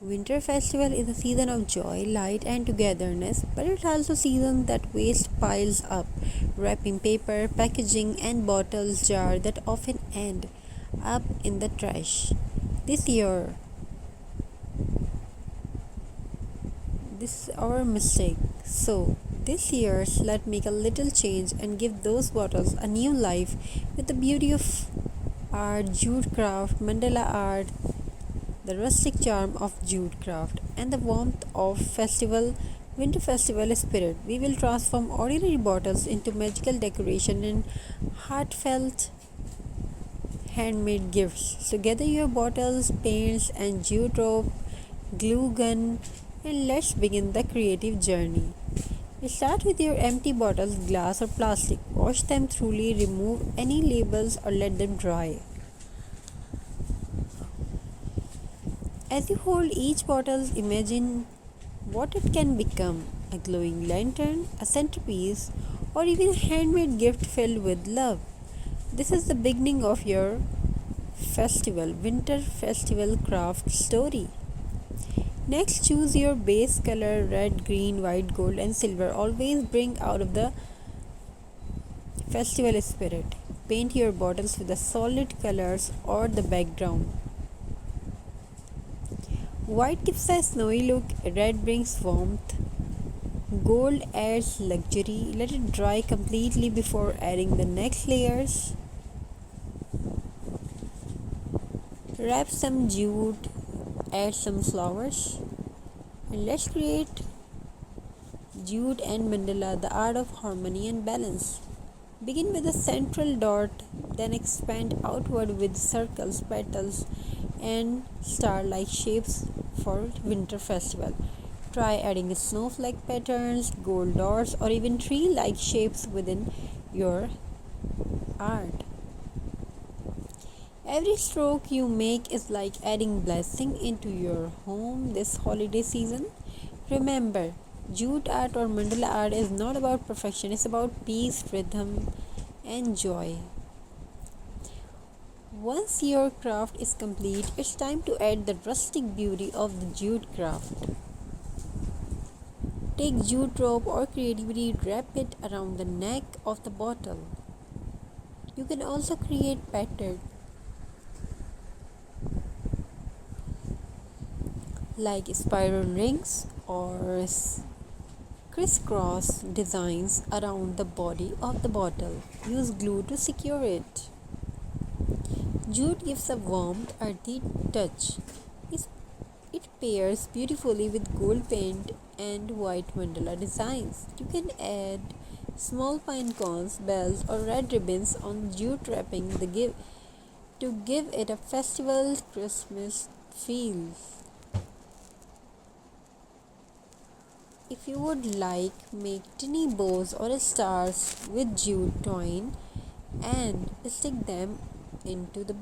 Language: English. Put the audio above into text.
Winter festival is a season of joy, light and togetherness, but it's also a season that waste piles up, wrapping paper, packaging and bottles jar that often end up in the trash. This year, this is our mistake. So, this year, let's make a little change and give those bottles a new life with the beauty of art, jute craft, mandala art, the rustic charm of jute craft, and the warmth of festival winter festival spirit. We will transform ordinary bottles into magical decoration and heartfelt handmade gifts. So gather your bottles, paints, and jute rope, glue gun, and let's begin the creative journey. Start with your empty bottles, glass or plastic. Wash them thoroughly, remove any labels, or let them dry. As you hold each bottle, imagine what it can become: a glowing lantern, a centerpiece, or even a handmade gift filled with love. This is the beginning of your winter festival craft story. Next, choose your base color: red, green, white, gold, and silver. Always bring out of the festival spirit. Paint your bottles with the solid colors or the background. White gives a snowy look, red brings warmth, gold adds luxury. Let it dry completely before adding the next layers. Wrap some jute, add some flowers, and let's create jute and mandala, the art of harmony and balance. Begin with a central dot, then expand outward with circles, petals, and star-like shapes for winter festival. Try adding snowflake patterns, gold dots, or even tree-like shapes within your art. Every stroke you make is like adding blessing into your home this holiday season. Remember, jute art or mandala art is not about perfection, it's about peace, rhythm, and joy. Once your craft is complete, it's time to add the rustic beauty of the jute craft. Take jute rope or creativity, wrap it around the neck of the bottle. You can also create patterns like spiral rings or crisscross designs around the body of the bottle. Use glue to secure it. Jute gives a warm, earthy touch. It pairs beautifully with gold paint and white mandala designs. You can add small pine cones, bells, or red ribbons on jute wrapping to give it a festival Christmas feel. If you would like, make tiny bows or stars with jute twine and stick them into the